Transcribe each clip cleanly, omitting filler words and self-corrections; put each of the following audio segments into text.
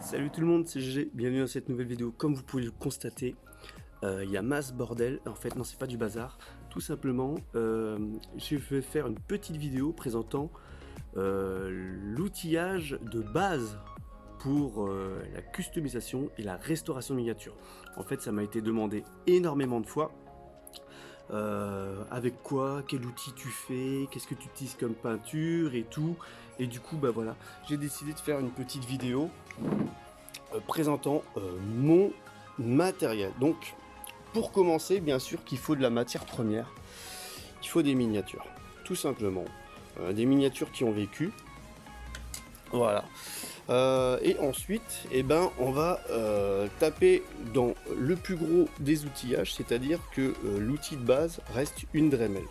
Salut tout le monde, c'est GG, bienvenue dans cette nouvelle vidéo. Comme vous pouvez le constater, il y a masse bordel. En fait, non, c'est pas du bazar. Tout simplement, je vais faire une petite vidéo présentant l'outillage de base pour la customisation et la restauration de miniatures. En fait, ça m'a été demandé énormément de fois. Avec quoi, quel outil tu fais, qu'est-ce que tu utilises comme peinture et tout. Et du coup, bah voilà, j'ai décidé de faire une petite vidéo présentant mon matériel. Donc, pour commencer, bien sûr qu'il faut de la matière première. Il faut des miniatures, tout simplement. Des miniatures qui ont vécu. Voilà. Et ensuite, eh ben, on va taper dans le plus gros des outillages, c'est-à-dire que l'outil de base reste une Dremel.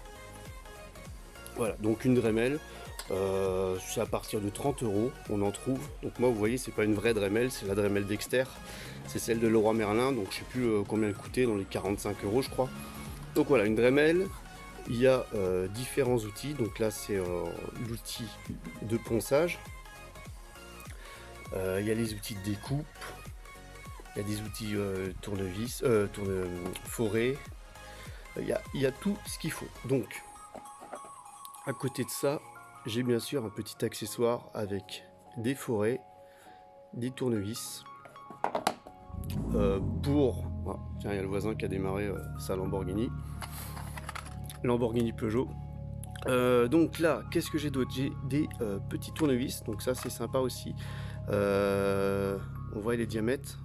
Voilà, donc une Dremel, c'est à partir de 30 €, on en trouve. Donc moi, vous voyez, c'est pas une vraie Dremel, c'est la Dremel Dexter, c'est celle de Leroy Merlin, donc je sais plus combien elle coûtait, dans les 45 € je crois. Donc voilà, une Dremel. Il y a différents outils, donc là c'est l'outil de ponçage. Il y a les outils de découpe, il y a des outils tournevis, forêt, il y a tout ce qu'il faut. Donc, à côté de ça, j'ai bien sûr un petit accessoire avec des forêts, des tournevis, pour... Ah, tiens, il y a le voisin qui a démarré sa Lamborghini Peugeot. Donc là, qu'est-ce que j'ai d'autre? J'ai des petits tournevis, donc ça c'est sympa aussi. On voit les diamètres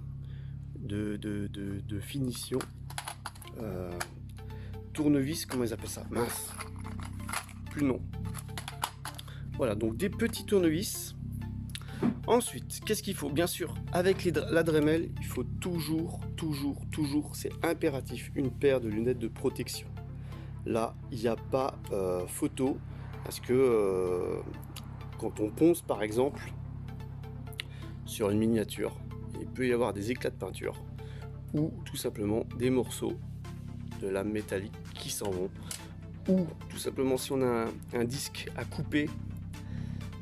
de finition. Tournevis, comment ils appellent ça? Mince, plus le nom. Voilà, donc des petits tournevis. Ensuite, qu'est-ce qu'il faut? Bien sûr, avec la Dremel, il faut toujours, c'est impératif, une paire de lunettes de protection. Là, il n'y a pas photo, parce que quand on ponce par exemple sur une miniature, il peut y avoir des éclats de peinture ou tout simplement des morceaux de lame métallique qui s'en vont, ou tout simplement si on a un disque à couper,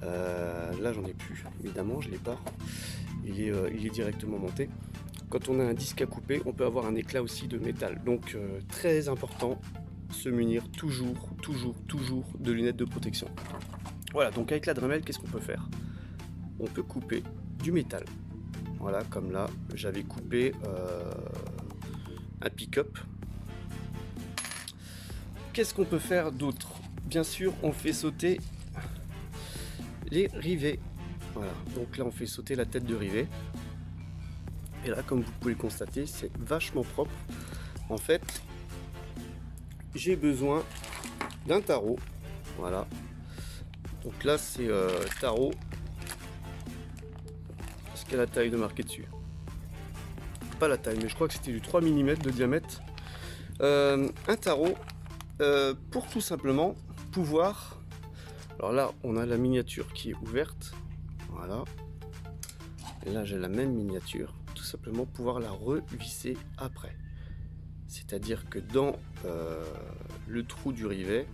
là j'en ai plus évidemment, je l'ai pas, il est directement monté. Quand on a un disque à couper, on peut avoir un éclat aussi de métal, donc très important, se munir toujours de lunettes de protection. Voilà, donc avec la Dremel, qu'est-ce qu'on peut faire? On peut couper du métal. Voilà, comme là, j'avais coupé un pick-up. Qu'est-ce qu'on peut faire d'autre? Bien sûr, on fait sauter les rivets. Voilà, donc là, on fait sauter la tête de rivet. Et là, comme vous pouvez le constater, c'est vachement propre. En fait, j'ai besoin d'un tarot. Voilà. Donc là, c'est tarot. Est-ce qu'il y a la taille de marquer dessus? Pas la taille, mais je crois que c'était du 3 mm de diamètre. Un tarot pour tout simplement pouvoir... Alors là, on a la miniature qui est ouverte. Voilà. Et là, j'ai la même miniature. Tout simplement pouvoir la revisser après. C'est-à-dire que dans le trou du rivet,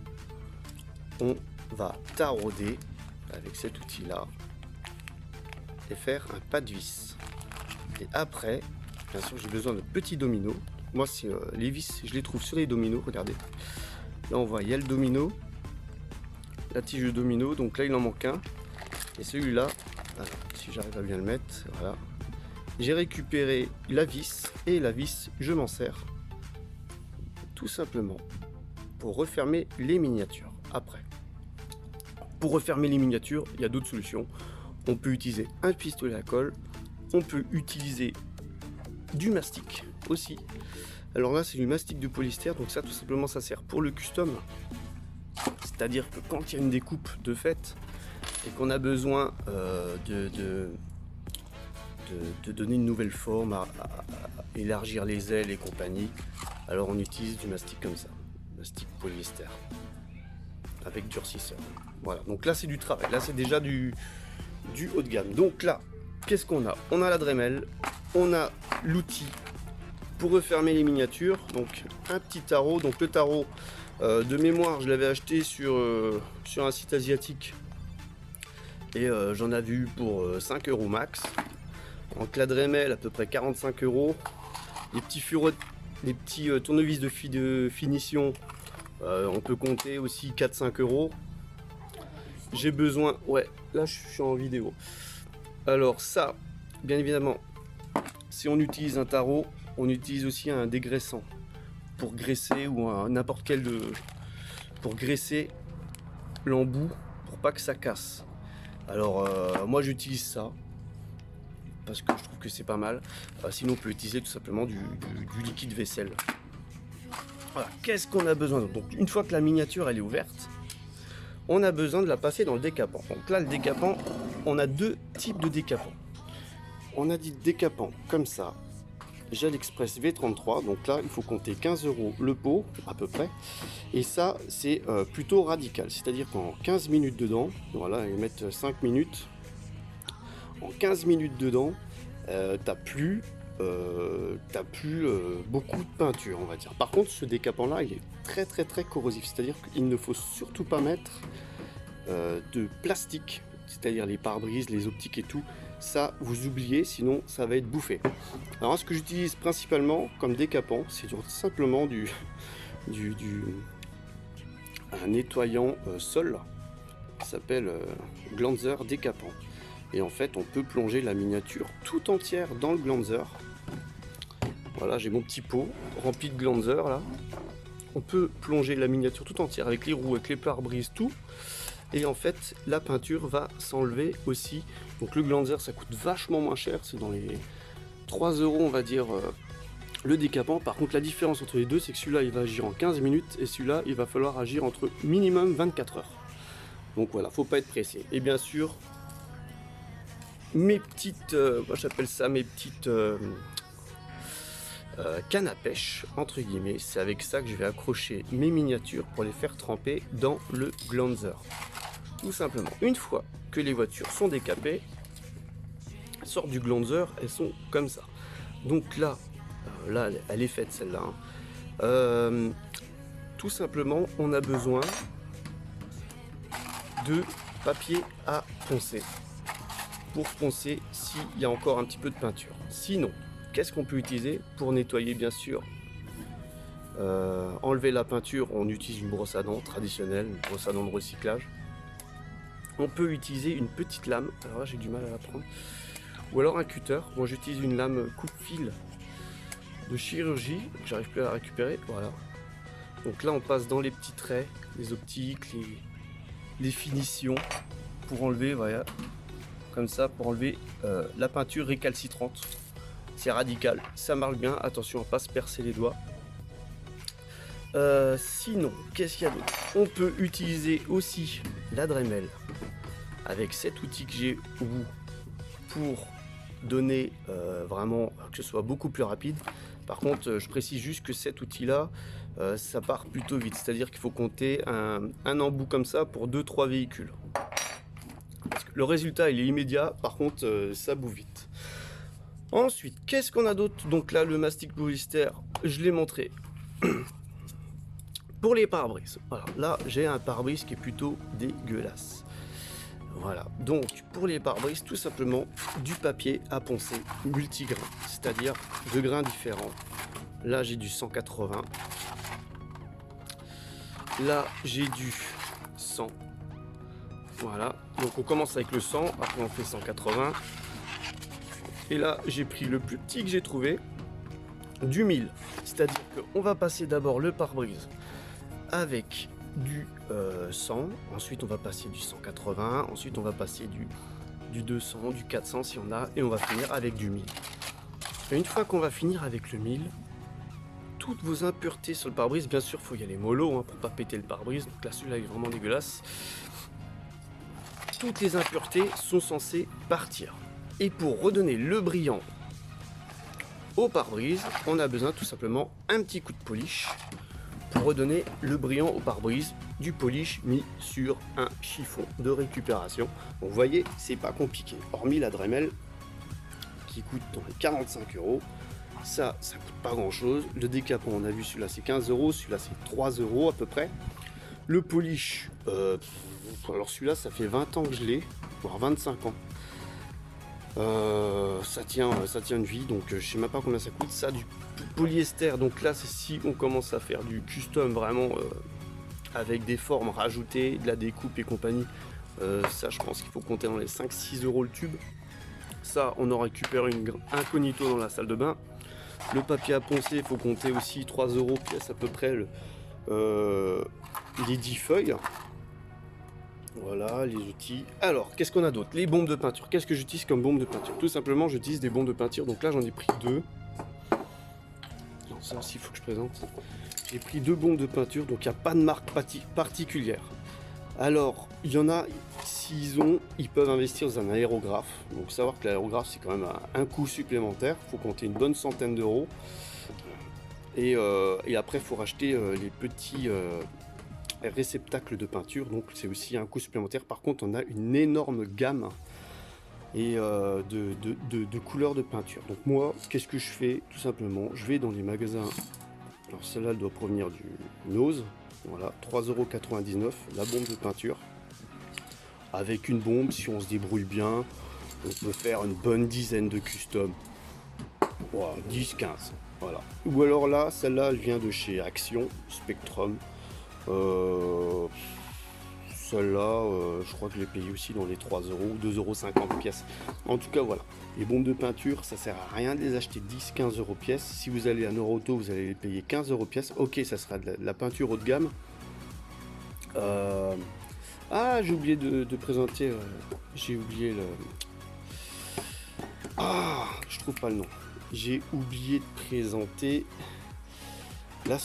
on va tarauder avec cet outil-là et faire un pas de vis. Et après, bien sûr, j'ai besoin de petits dominos. Moi, c'est les vis, je les trouve sur les dominos. Regardez. Là, on voit, il y a le domino, la tige de domino. Donc là, il en manque un. Et celui-là, si j'arrive à bien le mettre, voilà. J'ai récupéré la vis et la vis, je m'en sers tout simplement pour refermer les miniatures. Après, pour refermer les miniatures, il y a d'autres solutions. On peut utiliser un pistolet à colle, on peut utiliser du mastic aussi. Alors là, c'est du mastic de polyester, donc ça, tout simplement, ça sert pour le custom. C'est-à-dire que quand il y a une découpe de fait et qu'on a besoin de donner une nouvelle forme, à élargir les ailes et compagnie, alors on utilise du mastic comme ça, mastic polyester avec durcisseur. Voilà, donc là c'est du travail, là c'est déjà du haut de gamme. Donc là, qu'est-ce qu'on a? On a la Dremel, on a l'outil pour refermer les miniatures, donc un petit tarot. Donc le tarot, de mémoire, je l'avais acheté sur un site asiatique et j'en avais eu pour 5 € max. En clé Dremel à peu près 45 €. Les petits tournevis de finition, on peut compter aussi 4-5 €. J'ai besoin, ouais, là je suis en vidéo. Alors ça, bien évidemment, si on utilise un tarot, on utilise aussi un dégraissant pour graisser ou n'importe quel pour graisser l'embout pour pas que ça casse. Alors moi j'utilise ça parce que je trouve que c'est pas mal. Sinon on peut utiliser tout simplement du liquide vaisselle. Voilà, qu'est-ce qu'on a besoin? Donc une fois que la miniature elle est ouverte, on a besoin de la passer dans le décapant. Donc là le décapant, on a deux types de décapant. On a dit décapant comme ça, Gel Express V33, donc là il faut compter 15 € le pot à peu près, et ça c'est plutôt radical, c'est-à-dire qu'en 15 minutes dedans, voilà, ils mettent 5 minutes, en 15 minutes dedans, t'as plus beaucoup de peinture, on va dire. Par contre ce décapant là il est très corrosif, c'est-à-dire qu'il ne faut surtout pas mettre de plastique, c'est-à-dire les pare-brises, les optiques et tout. Ça vous oubliez, sinon ça va être bouffé. Alors ce que j'utilise principalement comme décapant, c'est tout simplement un nettoyant sol qui s'appelle Glanzer décapant. Et en fait on peut plonger la miniature tout entière dans le Glanzer. Voilà, j'ai mon petit pot rempli de Glanzer là. On peut plonger la miniature tout entière avec les roues, avec les pare-brises, tout. Et en fait la peinture va s'enlever aussi. Donc le Glanzer ça coûte vachement moins cher, c'est dans les 3 € on va dire le décapant. Par contre la différence entre les deux c'est que celui-là il va agir en 15 minutes et celui-là il va falloir agir entre minimum 24 heures. Donc voilà, faut pas être pressé. Et bien sûr mes petites, moi j'appelle ça mes petites canne à pêche entre guillemets, c'est avec ça que je vais accrocher mes miniatures pour les faire tremper dans le Glanzer. Tout simplement, une fois que les voitures sont décapées, elles sortent du Glanzer, elles sont comme ça. Donc là, là elle est faite celle-là. Hein. Tout simplement, on a besoin de papier à poncer pour poncer s'il y a encore un petit peu de peinture. Sinon, qu'est-ce qu'on peut utiliser pour nettoyer? Bien sûr, enlever la peinture, on utilise une brosse à dents traditionnelle, une brosse à dents de recyclage. On peut utiliser une petite lame, alors là j'ai du mal à la prendre, ou alors un cutter. Moi j'utilise une lame coupe-fil de chirurgie, j'arrive plus à la récupérer, voilà. Donc là on passe dans les petits traits, les optiques, les finitions, pour enlever, voilà, comme ça, pour enlever la peinture récalcitrante. C'est radical, ça marche bien, attention à pas se percer les doigts. Sinon, qu'est-ce qu'il y a d'autre? On peut utiliser aussi la Dremel avec cet outil que j'ai au bout pour donner vraiment que ce soit beaucoup plus rapide. Par contre, je précise juste que cet outil-là, ça part plutôt vite, c'est-à-dire qu'il faut compter un embout comme ça pour 2-3 véhicules. Parce que le résultat, il est immédiat, par contre, ça bout vite. Ensuite, qu'est-ce qu'on a d'autre? Donc là, le mastic blister, je l'ai montré. Pour les pare-brises, voilà, là j'ai un pare-brise qui est plutôt dégueulasse. Voilà, donc pour les pare-brises, tout simplement du papier à poncer multigrain, c'est-à-dire de grains différents. Là j'ai du 180, là j'ai du 100. Voilà, donc on commence avec le 100, après on fait 180. Et là j'ai pris le plus petit que j'ai trouvé, du 1000, c'est-à-dire qu'on va passer d'abord le pare-brise avec du 100, ensuite on va passer du 180, ensuite on va passer du 200, du 400 si on a, et on va finir avec du 1000. Et une fois qu'on va finir avec le 1000, toutes vos impuretés sur le pare-brise, bien sûr il faut y aller mollo hein, pour pas péter le pare-brise, donc là celui-là est vraiment dégueulasse. Toutes les impuretés sont censées partir. Et pour redonner le brillant au pare-brise, on a besoin tout simplement un petit coup de polish pour redonner le brillant au pare-brise, du polish mis sur un chiffon de récupération. Donc, vous voyez, c'est pas compliqué. Hormis la Dremel qui coûte dans les 45 €, ça coûte pas grand chose. Le décapant, on a vu celui-là c'est 15 €, celui-là c'est 3 € à peu près. Le polish, alors celui-là ça fait 20 ans que je l'ai, voire 25 ans. Ça tient une vie, donc je sais même pas combien ça coûte. Ça, du polyester, donc là c'est si on commence à faire du custom vraiment avec des formes rajoutées, de la découpe et compagnie. Ça je pense qu'il faut compter dans les 5-6 euros le tube. Ça on en récupère une incognito dans la salle de bain. Le papier à poncer, il faut compter aussi 3 euros pièce à peu près les 10 feuilles. Voilà les outils. Alors, qu'est-ce qu'on a d'autre? Les bombes de peinture. Qu'est-ce que j'utilise comme bombe de peinture? Tout simplement, j'utilise des bombes de peinture. Donc là, j'en ai pris deux. Non, ça aussi, il faut que je présente. J'ai pris deux bombes de peinture, donc il n'y a pas de marque particulière. Alors, il y en a, ils peuvent investir dans un aérographe. Donc, savoir que l'aérographe, c'est quand même un coût supplémentaire. Il faut compter une bonne centaine d'euros. Et après, il faut racheter les petits réceptacles de peinture. Donc, c'est aussi un coût supplémentaire. Par contre, on a une énorme gamme et de couleurs de peinture. Donc, moi, qu'est-ce que je fais? Tout simplement, je vais dans les magasins. Alors, celle-là, elle doit provenir du Nose. Voilà, 3,99 € la bombe de peinture. Avec une bombe, si on se débrouille bien, on peut faire une bonne dizaine de custom. Voilà, 10-15. Voilà. Ou alors là, celle-là, elle vient de chez Action, Spectrum. Celle-là, je crois que je l'ai payé aussi dans les 3 euros, 2,50 € pièce. En tout cas, voilà. Les bombes de peinture, ça sert à rien de les acheter 10-15 € pièce. Si vous allez à Neuroauto, vous allez les payer 15 € pièce. Ok, ça sera de la peinture haut de gamme. Ah, j'ai oublié de présenter. J'ai oublié le. Ah, je trouve pas le nom. J'ai oublié de présenter la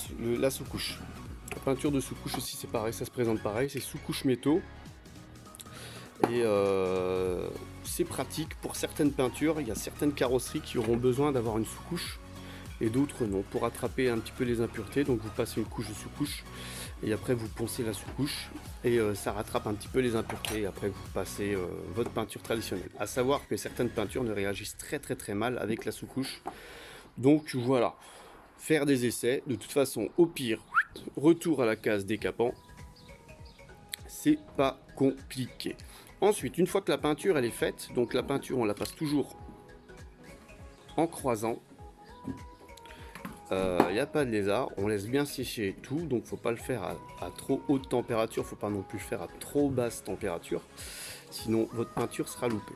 sous-couche. La peinture de sous-couche aussi, c'est pareil, ça se présente pareil, c'est sous-couche métaux. Et c'est pratique pour certaines peintures. Il y a certaines carrosseries qui auront besoin d'avoir une sous-couche et d'autres non, pour attraper un petit peu les impuretés. Donc vous passez une couche de sous-couche et après vous poncez la sous-couche et ça rattrape un petit peu les impuretés. Et après vous passez votre peinture traditionnelle. À savoir que certaines peintures ne réagissent très mal avec la sous-couche. Donc voilà, faire des essais. De toute façon, au pire, retour à la case décapant. C'est pas compliqué. Ensuite, une fois que la peinture elle est faite, donc la peinture on la passe toujours en croisant. Il n'y a pas de lézard, on laisse bien sécher tout, donc faut pas le faire à trop haute température, faut pas non plus le faire à trop basse température, sinon votre peinture sera loupée.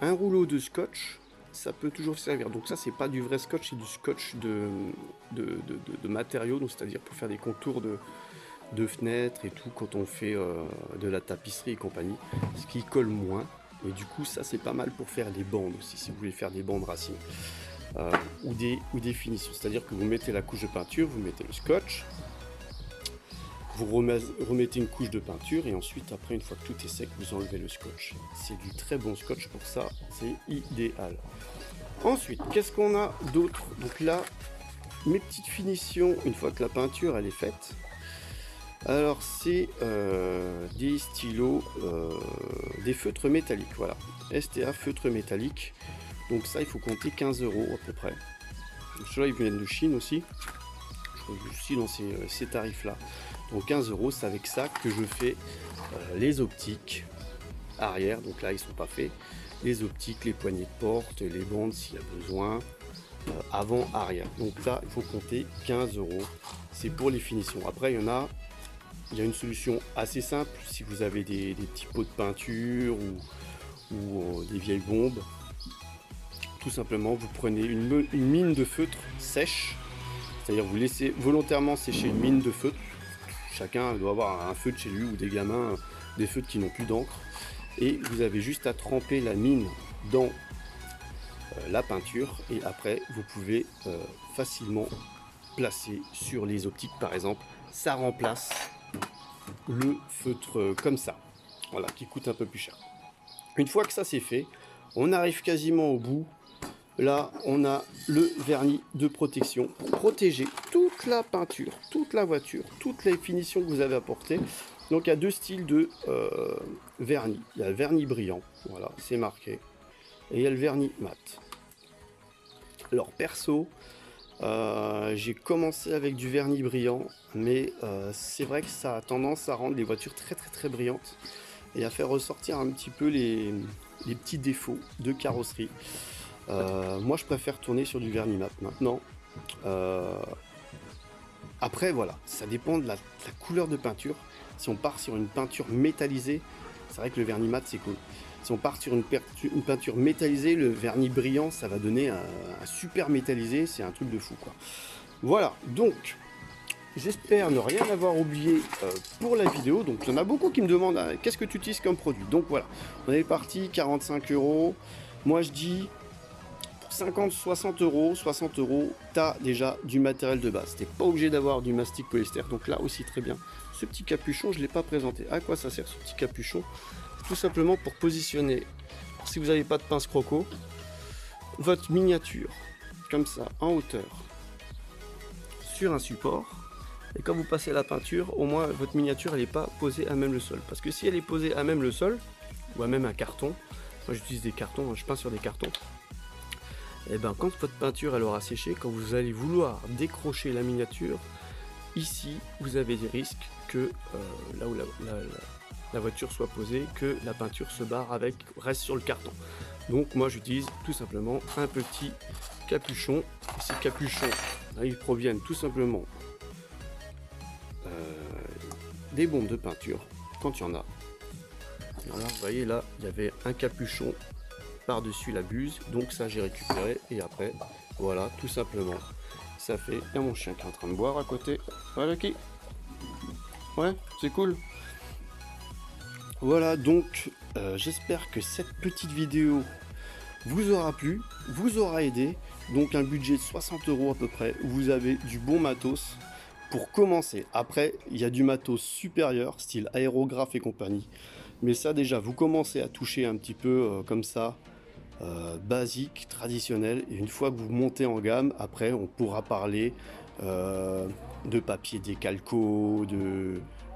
Un rouleau de scotch, ça peut toujours servir. Donc ça c'est pas du vrai scotch, c'est du scotch de matériaux, donc c'est-à-dire pour faire des contours de fenêtres et tout quand on fait de la tapisserie et compagnie, ce qui colle moins. Et du coup ça c'est pas mal pour faire des bandes aussi, si vous voulez faire des bandes racines. Ou des finitions, c'est-à-dire que vous mettez la couche de peinture, vous mettez le scotch, vous remettez une couche de peinture et ensuite après une fois que tout est sec vous enlevez le scotch. C'est du très bon scotch pour ça, c'est idéal. Ensuite qu'est-ce qu'on a d'autre? Donc là mes petites finitions une fois que la peinture elle est faite. Alors c'est des stylos, des feutres métalliques, voilà, STA feutre métallique. Donc ça il faut compter 15 € à peu près. Ceux-là ils viennent de Chine aussi. Je trouve aussi dans ces tarifs là. Donc 15 €, c'est avec ça que je fais les optiques arrière. Donc là ils sont pas faits. Les optiques, les poignées de porte, les bandes s'il y a besoin. Avant, arrière. Donc là il faut compter 15 €. C'est pour les finitions. Après il y a une solution assez simple. Si vous avez des petits pots de peinture ou des vieilles bombes. Tout simplement, vous prenez une mine de feutre sèche, c'est-à-dire vous laissez volontairement sécher une mine de feutre. Chacun doit avoir un feutre chez lui ou des gamins, des feutres qui n'ont plus d'encre. Et vous avez juste à tremper la mine dans la peinture et après vous pouvez facilement placer sur les optiques par exemple. Ça remplace le feutre comme ça, voilà, qui coûte un peu plus cher. Une fois que ça c'est fait, on arrive quasiment au bout. Là, on a le vernis de protection pour protéger toute la peinture, toute la voiture, toutes les finitions que vous avez apportées. Donc, il y a deux styles de vernis. Il y a le vernis brillant, voilà, c'est marqué. Et il y a le vernis mat. Alors, perso, j'ai commencé avec du vernis brillant, mais c'est vrai que ça a tendance à rendre les voitures très brillantes. et à faire ressortir un petit peu les petits défauts de carrosserie. Moi je préfère tourner sur du vernis mat maintenant. Après voilà, ça dépend de la couleur de peinture. Si on part sur une peinture métallisée, c'est vrai que le vernis mat c'est cool. Si on part sur une peinture métallisée, le vernis brillant, ça va donner un super métallisé, c'est un truc de fou quoi. Voilà, donc j'espère ne rien avoir oublié pour la vidéo. Donc il y en a beaucoup qui me demandent qu'est-ce que tu utilises comme produit. Donc voilà, on est parti, 45 €. Moi je dis pour 50-60 €, 60 €, t'as déjà du matériel de base. T'es pas obligé d'avoir du mastic polyester. Donc là aussi très bien. Ce petit capuchon, je ne l'ai pas présenté. À quoi ça sert ce petit capuchon? Tout simplement pour positionner, si vous n'avez pas de pince croco, votre miniature comme ça en hauteur sur un support, et quand vous passez la peinture, au moins votre miniature elle n'est pas posée à même le sol, parce que si elle est posée à même le sol ou à même un carton, moi j'utilise des cartons, je peins sur des cartons, et ben quand votre peinture elle aura séché, quand vous allez vouloir décrocher la miniature, ici vous avez des risques que là où la voiture soit posée, que la peinture se barre avec, reste sur le carton. Donc moi j'utilise tout simplement un petit capuchon. Et ces capuchons, là, ils proviennent tout simplement des bombes de peinture, quand il y en a. Voilà, vous voyez là, il y avait un capuchon par-dessus la buse, donc ça j'ai récupéré, et après, voilà, tout simplement, ça fait, il y a mon chien qui est en train de boire à côté, voilà qui, ouais, c'est cool. Voilà, donc j'espère que cette petite vidéo vous aura plu, vous aura aidé. Donc un budget de 60 € à peu près, vous avez du bon matos pour commencer. Après, il y a du matos supérieur, style aérographe et compagnie. Mais ça déjà, vous commencez à toucher un petit peu comme ça, basique, traditionnel. Et une fois que vous montez en gamme, après on pourra parler de papier décalco,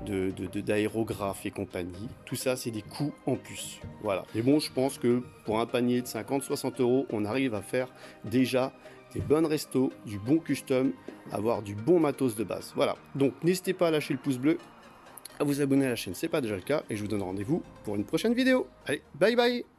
d'aérographe et compagnie. Tout ça, c'est des coûts en plus. Voilà. Mais bon, je pense que pour un panier de 50-60 €, on arrive à faire déjà des bonnes restos, du bon custom, avoir du bon matos de base. Voilà. Donc, n'hésitez pas à lâcher le pouce bleu, à vous abonner à la chaîne, c'est pas déjà le cas, et je vous donne rendez-vous pour une prochaine vidéo. Allez, bye bye!